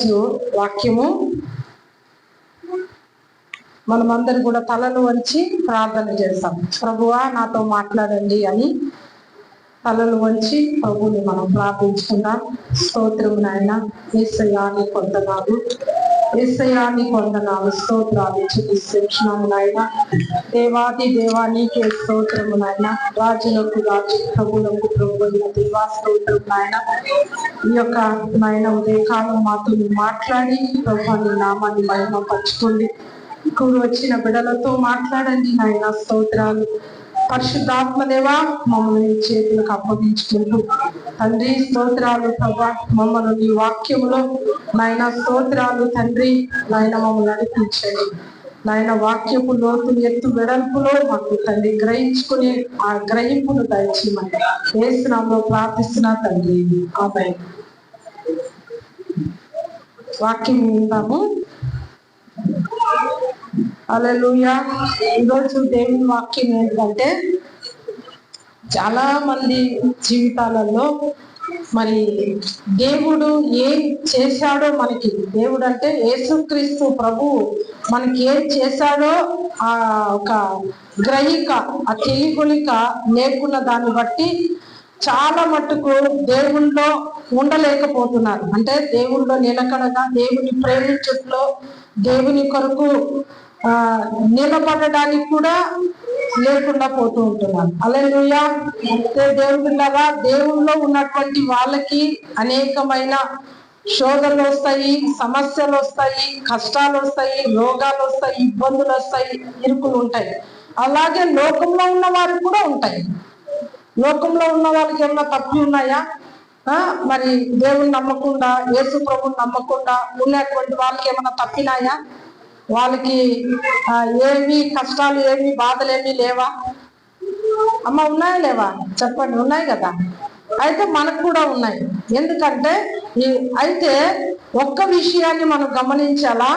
ఈరోజు వాక్యము మనమందరూ కూడా తలలు వంచి ప్రార్థన చేస్తాం. ప్రభువా నాతో మాట్లాడండి అని తలలు వంచి ప్రభువుని మనం ప్రార్థించుకుందాం. స్తోత్రం నాయన. యేసయ్యాని కొందనాలు, యేసయ్యాని కొందనాలు, స్తోత్రాలు చెల్లిస్తున్నాము నాయన. దేవాది దేవా నీకే స్తోత్రము నాయన. రాజులకు రాజు, ప్రభువులకు ప్రభు అయిన దేవా స్తోత్రం నాయన. ఈ యొక్క నాయన ఉదయకాలం మాతో మాట్లాడి ప్రభుని నామాన్ని మహిమ పరచుకోండి. కూడి వచ్చిన బిడ్డలతో మాట్లాడండి నాయన. స్తోత్రాలు. పరిశుద్ధాత్మ దేవా మమ్మల్ని చేతులకు అప్పగించుకుంటూ తండ్రి స్తోత్రాలు. ప్రభా మమ్మల్ని నీ వాక్యములో నాయన స్తోత్రాలు తండ్రి నాయన మమ్మల్ని నడిపించండి నాయన. వాక్యపు లోతు ఎత్తు వెడల్పులో మాకు తండ్రి గ్రహించుకుని ఆ గ్రహింపును దయచేయమని యేసు నామములో ప్రార్థిస్తున్నా తండ్రి. ఆమేన్. వాక్యం విందాము. హల్లెలూయా. ఈరోజు దేవుని వాక్యం ఏంటంటే, చాలా మంది జీవితాలలో మరి దేవుడు ఏం చేశాడో మనకి, దేవుడు అంటే యేసుక్రీస్తు ప్రభువు మనకి ఏం చేశాడో ఆ ఒక గ్రహిక, ఆ తెలియగులిక లేకున్న దాన్ని బట్టి చాలా మట్టుకు దేవుళ్ళో ఉండలేకపోతున్నారు. అంటే దేవుళ్ళో నిలకడగా, దేవుని ప్రేమించుట్లో, దేవుని కొరకు నిలబడడానికి కూడా లేకుండా పోతూ ఉంటున్నారు. హల్లెలూయా. దేవుళ్ళగా దేవుళ్ళో ఉన్నటువంటి వాళ్ళకి అనేకమైన శోధనలు వస్తాయి, సమస్యలు వస్తాయి, కష్టాలు వస్తాయి, రోగాలు వస్తాయి, ఇబ్బందులు వస్తాయి, ఇరుకులు ఉంటాయి. అలాగే లోకంలో ఉన్న వారికి కూడా ఉంటాయి. లోకంలో ఉన్న వాళ్ళకి ఏమైనా తప్పులు ఉన్నాయా? మరి దేవుని నమ్మకుండా, యేసు ప్రభుని నమ్మకుండా ఉన్నటువంటి వాళ్ళకి ఏమైనా తప్పినాయా? వాళ్ళకి ఏమి కష్టాలు, ఏమి బాధలు ఏమీ లేవా? అమ్మ ఉన్నాయా లేవా? చెప్పండి. ఉన్నాయి కదా. అయితే మనకు కూడా ఉన్నాయి. ఎందుకంటే అయితే ఒక్క విషయాన్ని మనం గమనించాలా,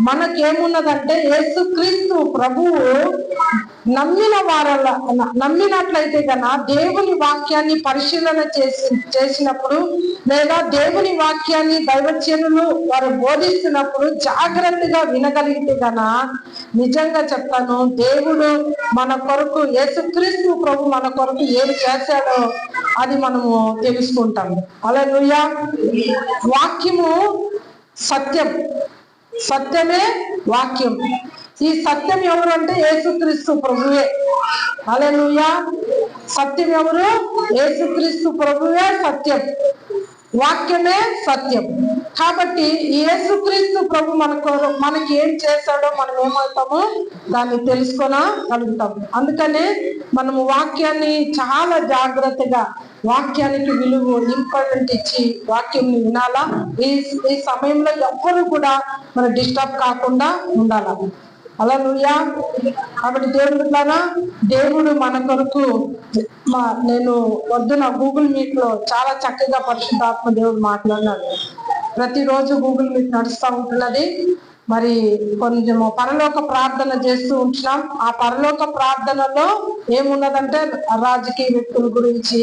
మనకేమున్నదంటే యేసుక్రీస్తు ప్రభువు నమ్మినట్లయితే కన్నా దేవుని వాక్యాన్ని పరిశీలన చేసినప్పుడు, లేదా దేవుని వాక్యాన్ని దైవజనులు వారు బోధిస్తున్నప్పుడు జాగ్రత్తగా వినగలిగితే కన్నా, నిజంగా చెప్తాను, దేవుడు మన కొరకు, యేసుక్రీస్తు ప్రభు మన కొరకు ఏం చేశాడో అది మనము తెలుసుకుంటాము. హల్లెలూయా. వాక్యము సత్యం, సత్యమే వాక్యం. ఈ సత్యం ఎవరు అంటే యేసుక్రీస్తు ప్రభువే. హల్లెలూయా. సత్యం ఎవరు? యేసుక్రీస్తు ప్రభువే సత్యం, వాక్యమే సత్యం. కాబట్టి యేసుక్రీస్తు ప్రభు మనకి ఏం చేశాడో మనం ఏమవుతామో దాన్ని తెలుసుకోగలుగుతాము. అందుకనే మనము వాక్యాన్ని చాలా జాగ్రత్తగా, వాక్యానికి విలువ, ఇంపార్టెంట్ ఇచ్చి వాక్యం వినాలా. ఈ సమయంలో ఎవ్వరు కూడా మన డిస్టర్బ్ కాకుండా ఉండాలా. హల్లెలూయా. కాబట్టి దేవుడు మన కొరకు, నేను వద్దున గూగుల్ మీట్ లో చాలా చక్కగా పరిశుద్ధాత్మ దేవుడు మాట్లాడినాడు. ప్రతిరోజు గూగుల్ మీట్ నడుస్తూ ఉంటున్నది. మరి కొంచెం పరలోక ప్రార్థన చేస్తూ ఉంటున్నాం. ఆ పరలోక ప్రార్థనలో ఏమున్నదంటే రాజకీయ వ్యక్తుల గురించి,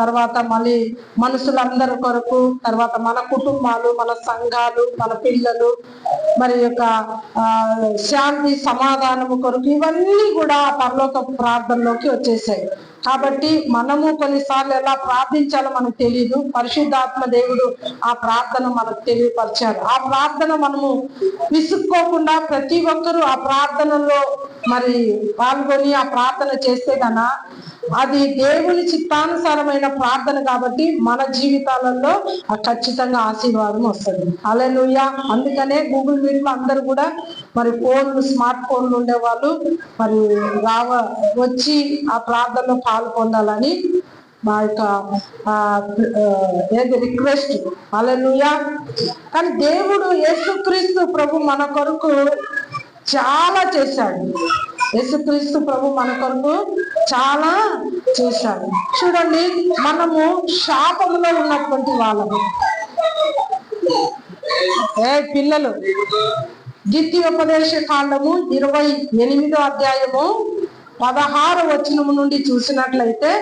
తర్వాత మళ్ళీ మనుషులందరి కొరకు, తర్వాత మన కుటుంబాలు, మన సంఘాలు, మన పిల్లలు, మరి యొక్క శాంతి సమాధానము కొరకు, ఇవన్నీ కూడా పరలోక ప్రార్థనలోకి వచ్చేసాయి. కాబట్టి మనము కొన్నిసార్లు ఎలా ప్రార్థించాలో మనకు తెలియదు. పరిశుద్ధాత్మ దేవుడు ఆ ప్రార్థన మనకు తెలియపరిచారు. ఆ ప్రార్థన మనము విసుక్కోకుండా ప్రతి ఒక్కరూ ఆ ప్రార్థనలో మరి పాల్గొని ఆ ప్రార్థన చేస్తే కన్నా అది దేవుని చిత్తానుసారమైన ప్రార్థన. కాబట్టి మన జీవితాలలో ఖచ్చితంగా ఆశీర్వాదం వస్తుంది. హల్లెలూయా. అందుకనే గూగుల్ మీట్ లో అందరూ కూడా మరి స్మార్ట్ ఫోన్లు ఉండేవాళ్ళు మరి వచ్చి ఆ ప్రార్థనలో పాల్గొనాలని మా యొక్క రిక్వెస్ట్. హల్లెలూయా. కానీ దేవుడు యేసుక్రీస్తు ప్రభు మన కొరకు చాలా చేశాడు. యేసుక్రీస్తు ప్రభు మన కొరకు చాలా చేశాడు. చూడండి, మనము శాపములో ఉన్నటువంటి వాళ్ళము. పిల్లలు, ద్వితీయోపదేశ కాండము 28వ అధ్యాయము 16వ వచనము నుండి చూసినట్లయితే,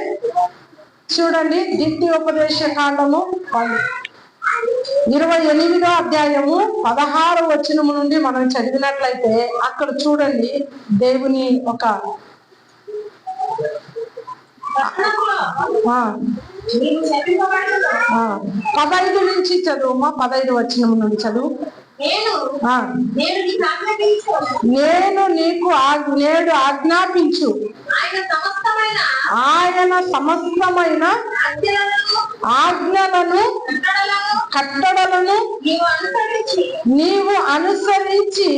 చూడండి, ద్వితీయోపదేశ కాండము 28వ అధ్యాయము 16వ వచనము నుండి మనం చదివినట్లయితే అక్కడ చూడండి దేవుని ఒక 15 నుంచి చదువుమా, 15 వచనము నుండి చదువు. నేను నీకు నేడు ఆజ్ఞాపించు ఆయన సమస్తమైన ఆజ్ఞలను కట్టడలను నీవు అనుసరించి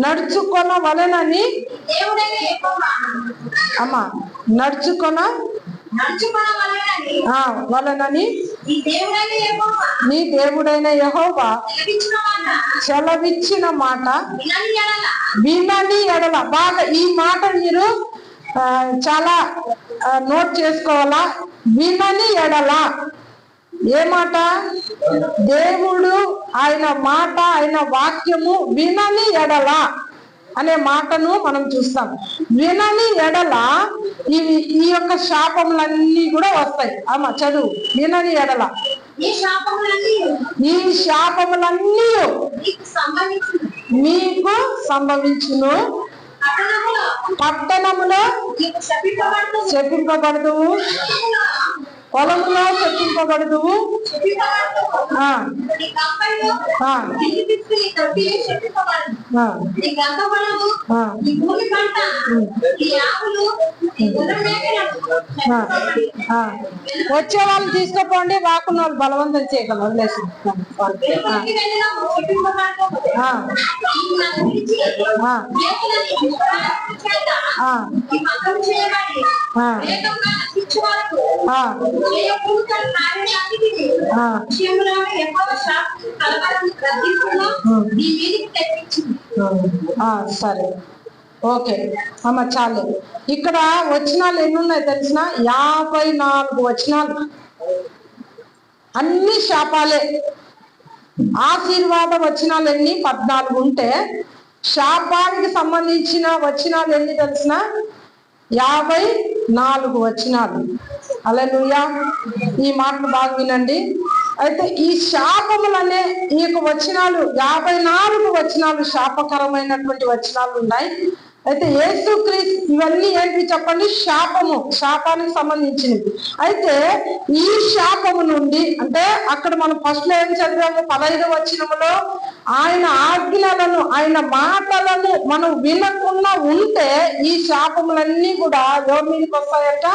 నడుచుకొనవలెనని అమ్మా వలనని నీ దేవుడైన యెహోవా సెలవిచ్చిన మాట వినని ఎడల. బాగా ఈ మాట మీరు చాలా నోట్ చేసుకోవాలా. వినని ఎడల ఏ మాట? దేవుడు ఆయన మాట, ఆయన వాక్యము వినని ఎడల అనే మాటను మనం చూస్తాం. వినని ఎడల ఈ యొక్క శాపములన్నీ కూడా వస్తాయి. అమ్మ చదువు. వినని ఎడల ఈ శాపములన్నీ మీకు సంభవించును, పట్టణములో చెప్పింపబడదు, పొలంలో చెప్పింపబడదు, వచ్చే వాళ్ళు తీసుకోపోండి, రాకున్న వాళ్ళు బలవంతం చేయగలరు. వదిలేసి సరే, ఓకే అమ్మ చాలు. ఇక్కడ వచనాలు ఎన్ని ఉన్నాయి తెలిసిన? 54 వచనాలు. అన్ని శాపాలే. ఆశీర్వాద వచనాలు ఎన్ని? 14 ఉంటే శాపానికి సంబంధించిన వచనాలు ఎన్ని తెలిసిన? 54 వచనాలు. హల్లెలూయా. ఈ మాటలు బాగా వినండి. అయితే ఈ శాపములనే ఈ యొక్క వచనాలు 54 వచనాలు శాపకరమైనటువంటి వచనాలు ఉన్నాయి. అయితే యేసుక్రీస్తు ఇవన్నీ ఏంటి చెప్పండి? శాపానికి సంబంధించినవి. అయితే ఈ శాపము నుండి అంటే అక్కడ మనం ఫస్ట్ లో ఏం చదివాము? 15వ వచనములో ఆయన ఆజ్ఞలను, ఆయన మాటలను మనం వినకుండా ఉంటే ఈ శాపములన్నీ కూడా ఎవరి మీదకి వస్తాయంట?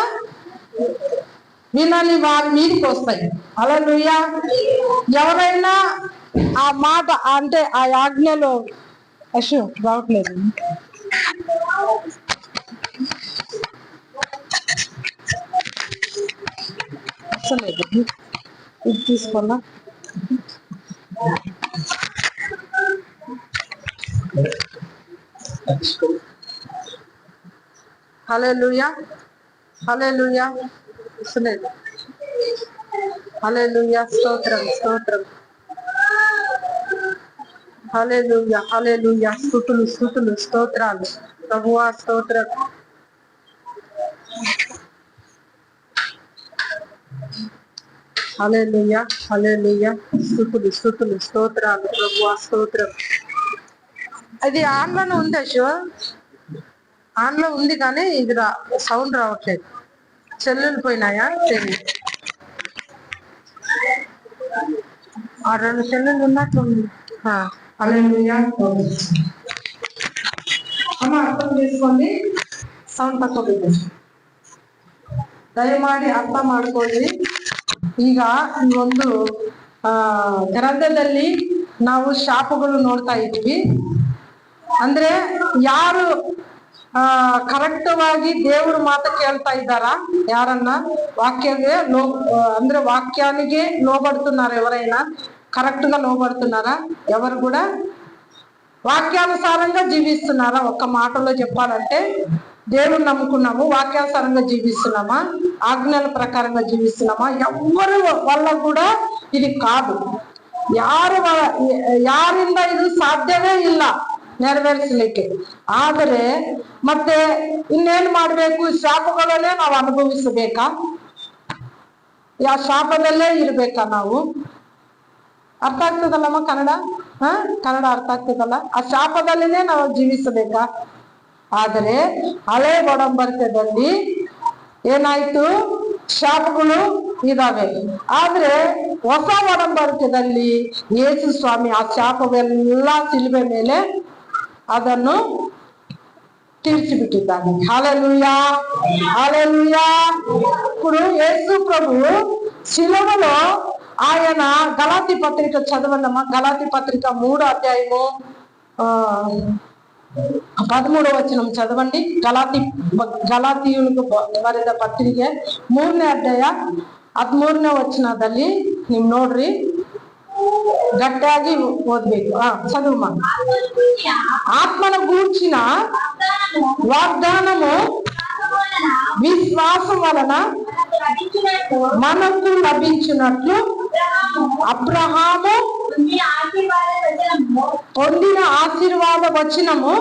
వినని వారి మీదకి వస్తాయి. హల్లెలూయా. ఎవరైనా ఆ మాట అంటే ఆ ఆజ్ఞలో రావట్లేదు, అసలు ఇది తీసుకున్నా. హల్లెలూయా, హల్లెలూయా. హల్లెలూయా, స్తోత్రం, స్తోత్రం. హల్లెలూయా, హల్లెలూయా. స్తుతులు, స్తుతులు, స్తోత్రాలు ప్రభువా, స్తోత్రం. హల్లెలూయా, హల్లెలూయా. స్తుతులు, స్తుతులు, స్తోత్రాలు ప్రభువా, స్తోత్రం. అది ఆన్లోనే ఉంది అశో, ఆన్లో ఉంది కానీ ఇది సౌండ్ రావట్లేదు. సెల్లులు పోయినాయా? తెలియదు. ఆ 2 సెల్లులు ఉన్నట్లుంది. హల్లెలూయా. అమ్మ అర్థం చేసుకోండి, సౌండ్ తక్కువ పెట్టండి, ದಯಮಾಡಿ ಅರ್ಥ ಮಾಡ್ಕೊಳ್ಳಿ. ಈಗ ಈ ಒಂದು ಗ್ರಂಥದಲ್ಲಿ ನಾವು ಶಾಪಗಳು ನೋಡ್ತಾ ಇದ್ದೀವಿ. ಅಂದ್ರೆ ಯಾರು ಕರೆಕ್ಟವಾಗಿ ದೇವ್ರ ಮಾತು ಕೇಳ್ತಾ ఇದ್ದಾరా? ಯಾರನ್ನ వాక్యానికి ಅಂದ್ರೆ వాక్యానికి లోబడుతున్నారా? ఎవరైనా కరెక్ట్ గా లోబడుతున్నారా? ఎవరు కూడా వాక్యానుసారంగా జీవిస్తున్నారా? ఒక్క మాటలో చెప్పాలంటే దేవుని నమ్ముకున్నాము, వాక్యానుసారంగా జీవిస్తున్నామా, ఆజ్ఞల ప్రకారంగా జీవిస్తున్నామా? ఎవరి వల్ల కూడా ఇది కాదు. ಯಾರಿಂದ ಇದು ಸಾಧ್ಯವೇ ಇಲ್ಲ ನೆರವೇರಿಸಲಿಕ್ಕೆ. ಆದರೆ ಮತ್ತೆ ಇನ್ನೇನು ಮಾಡಬೇಕು? ಶಾಪಗಳನ್ನೇ ನಾವು ಅನುಭವಿಸಬೇಕಾ? ಯಾವ ಶಾಪದಲ್ಲೇ ಇರ್ಬೇಕಾ ನಾವು? ಅರ್ಥ ಆಗ್ತದಲ್ಲಮ್ಮ ಕನ್ನಡ? ಕನ್ನಡ ಅರ್ಥ ಆಗ್ತದಲ್ಲ? ಆ ಶಾಪದಲ್ಲಿನೇ ನಾವು ಜೀವಿಸಬೇಕಾ? ಆದರೆ ಹಳೆ ಒಡಂಬಡಿಕೆಯಲ್ಲಿ ಏನಾಯ್ತು? ಶಾಪಗಳು ಇದಾವೆ. ಆದ್ರೆ ಹೊಸ ಒಡಂಬಡಿಕೆಯಲ್ಲಿ ಯೇಸು ಸ್ವಾಮಿ ಆ ಶಾಪವೆಲ್ಲ ಸಿಲುಬೆ ಮೇಲೆ ಅದನ್ನು ತೀರ್ಚಿಬಿಟ್ಟಿದ್ದಾನೆ. హల్లెలూయా, హల్లెలూయా. ఇప్పుడు యేసు ప్రభు శిలువలో ఆయన గలాతీ పత్రిక చదవండమ్మా. గలాతీ పత్రిక 3వ అధ్యాయము 13వ వచనం చదవండి. ಗಲಾತಿಯುలకు ಬರೆದ ಪತ್ರಿಕೆ 3ನೇ ಅಧ್ಯಾಯ 13ನೇ ವಚನದಲ್ಲಿ ನೀವು ನೋಡ್ರಿ, గట్టిగా ఓదಬೇಕು. చదువుమ. ఆత్మను గూర్చిన వాగ్దానము విశ్వాసం వలన మనకు లభించినట్లు అబ్రహాము పొందిన ఆశీర్వాద వచనము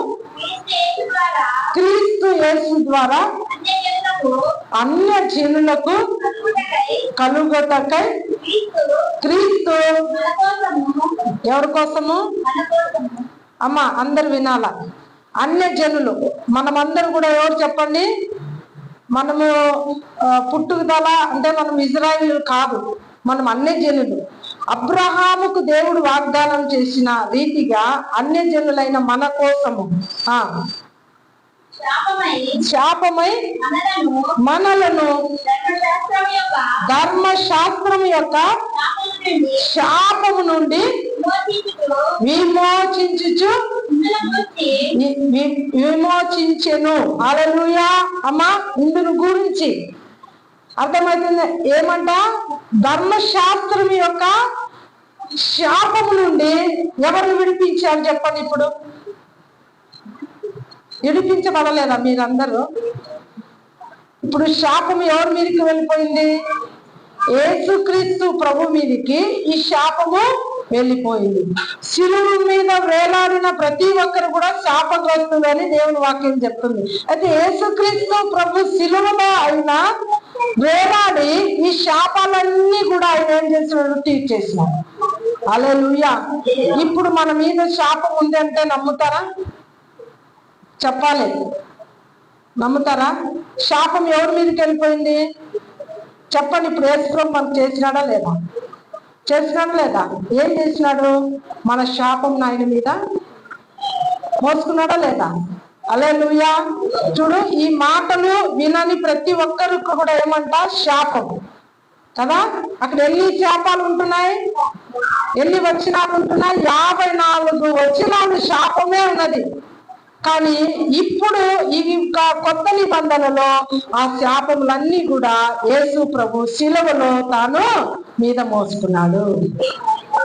క్రీస్తు యేసు ద్వారా అన్య జనులకు కలుగుటకై క్రీస్తు ఎవరి కోసము? అమ్మ అందరు వినాల. అన్య జనులు మనమందరం కూడా ఎవరు చెప్పండి? మనము పుట్టుకదల అంటే మనం ఇజ్రాయిల్ కాదు, మనం అన్య జనులు. అబ్రహాముకు దేవుడు వాగ్దానం చేసిన రీతిగా అన్య జనులైన మన కోసము శాపమై మనలను ధర్మశాస్త్రం యొక్క శాపము నుండి విమోచించెను. హల్లెలూయా. అమ్మా ఇందును గురించి అర్థమవుతుంది. ఏమంట? ధర్మశాస్త్రం యొక్క శాపము నుండి ఎవరిని విడిపించారు చెప్పండి? ఇప్పుడు విడిపించబడలేదా మీరందరూ? ఇప్పుడు శాపం ఎవరి మీదకి వెళ్ళిపోయింది? యేసుక్రీస్తు ప్రభు మీదకి ఈ శాపము వెళ్ళిపోయింది. శిలువ మీద వేలాడిన ప్రతి ఒక్కరు కూడా శాపగ్రస్తులని దేవుని వాక్యం చెప్తుంది. అయితే యేసుక్రీస్తు ప్రభు శిలువలో ఆయన వేలాడి ఈ శాపాలన్నీ కూడా ఆయన ఏం చేసినాడు? తీర్చేసినాడు. హల్లెలూయా. ఇప్పుడు మన మీద శాపం ఉంది అంటే నమ్ముతారా? చెప్పాలి, నమ్ముతారా? శాపం ఎవరి మీదకి వెళ్ళిపోయింది చెప్పండి? ఇప్పుడు యేసుప్రభు మనకు చేసినాడా లేదా? చేసినాడా లేదా? ఏం చేసినాడు? మన శాపం ఆయన మీద మోసుకున్నాడా లేదా? హల్లెలూయా. చూడు, ఈ మాటలు వినని ప్రతి ఒక్కరికి కూడా ఏమంట? శాపం కదా. అక్కడ ఎన్ని శాపాలు ఉంటున్నాయి? ఎన్ని వచనాలు ఉంటున్నాయి? 54 వచనాలు శాపమే ఉన్నది. కానీ ఇప్పుడు ఇవి కొత్త నిబంధనలో ఆ శాపములన్నీ కూడా యేసు ప్రభు శిలువలో తాను మీద మోసుకున్నాడు.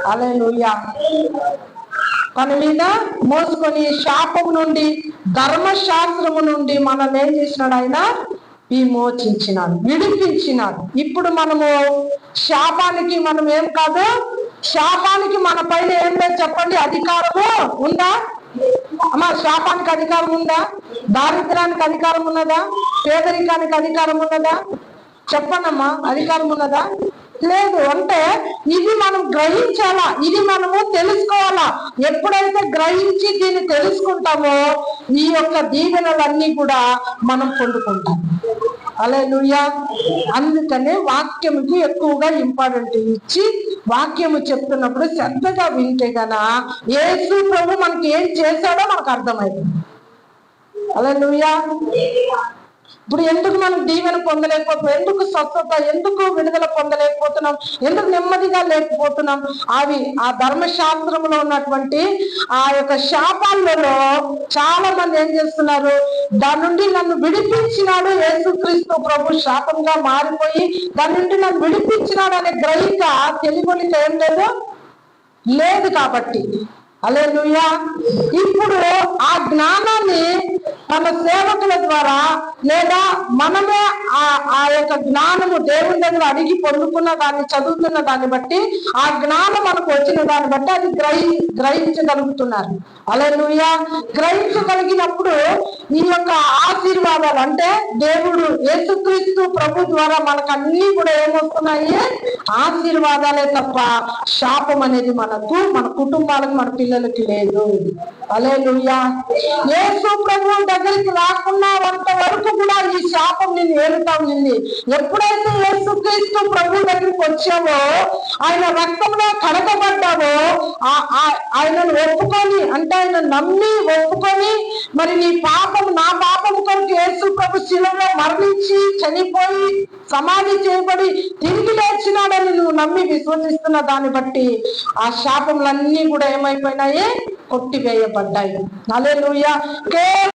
హల్లెలూయా. తన మీద మోసుకొని శాపము నుండి ధర్మశాస్త్రము నుండి మనల్ని ఏం చేసినాడు? ఆయన విమోచించినాడు, విడిపించినాడు. ఇప్పుడు మనము శాపానికి మనం ఏం కాదు. శాపానికి మన పైన ఏం లేదు చెప్పండి? అధికారము ఉందా అమ్మా? శాపానికి అధికారం ఉందా? దారిద్ర్యానికి అధికారం ఉన్నదా? పేదరికానికి అధికారం ఉన్నదా? చెప్పండమ్మా, అధికారం ఉన్నదా? లేదు. అంటే ఇది మనం గ్రహించాలా, ఇది మనము తెలుసుకోవాలా. ఎప్పుడైతే గ్రహించి దీన్ని తెలుసుకుంటామో ఈ యొక్క దీవెనలన్నీ కూడా మనం పొందుకుంటాం. హల్లెలూయా. అందుకనే వాక్యముకి ఎక్కువగా ఇంపార్టెంట్ ఇచ్చి వాక్యము చెప్తున్నప్పుడు శ్రద్ధగా వింటే గన యేసు ప్రభు మనకి ఏం చేశాడో మనకు అర్థమైంది. హల్లెలూయా. ఇప్పుడు ఎందుకు మనం దీవెన పొందలేకపోతున్నాం? ఎందుకు స్వస్థత, ఎందుకు విడుదల పొందలేకపోతున్నాం? ఎందుకు నెమ్మదిగా లేకపోతున్నాం? అవి ఆ ధర్మశాస్త్రంలో ఉన్నటువంటి ఆ యొక్క శాపాలలో చాలా మంది ఏం చేస్తున్నారు? దాని నుండి నన్ను విడిపించినాడు యేసుక్రీస్తు ప్రభు, శాపంగా మారిపోయి దాని నుండి నన్ను విడిపించినాడు అనే గ్రహిక తెలుగులో ఏం లేదు. కాబట్టి హల్లెలూయా. ఇప్పుడు ఆ జ్ఞానాన్ని మన సేవకుల ద్వారా లేదా మనమే ఆ యొక్క జ్ఞానము దేవుని దగ్గర అడిగి పొందుకున్న దాన్ని, చదువుతున్న దాన్ని బట్టి, ఆ జ్ఞానం మనకు వచ్చిన దాన్ని బట్టి అది గ్రహించగలుగుతున్నారు. హల్లెలూయా. గ్రహించగలిగినప్పుడు ఈ యొక్క ఆశీర్వాదాలు అంటే దేవుడు యేసుక్రీస్తు ప్రభు ద్వారా మనకు అన్ని కూడా ఏమొస్తున్నాయి? ఆశీర్వాదాలే తప్ప శాపం అనేది మనకు, మన కుటుంబాలకు, మన పిల్లలకి లేదు. హల్లెలూయా. యేసు ప్రభు దగ్గరికి రాకున్నంత వరకు కూడా ఈ శాపం నేను ఏలుతా ఉంది. ఎప్పుడైతే యేసుక్రీస్తు ప్రభు దగ్గరికి వచ్చావో, ఆయన రక్తంలో కడగబడ్డావో, ఆయనను ఒప్పుకొని, అంటే ఆయన నమ్మి ఒప్పుకొని, మరి నీ పాపం నా పాపం కొరకు యేసు ప్రభు శిలువలో మరణించి చనిపోయి సమాధి చేయబడి తిరిగి లేచినాడని నువ్వు నమ్మి విశ్వసిస్తున్న దాన్ని బట్టి ఆ శాపములన్నీ కూడా ఏమైపోయినాయి? కొట్టివేయబడ్డాయి. హల్లెలూయా. కేవలం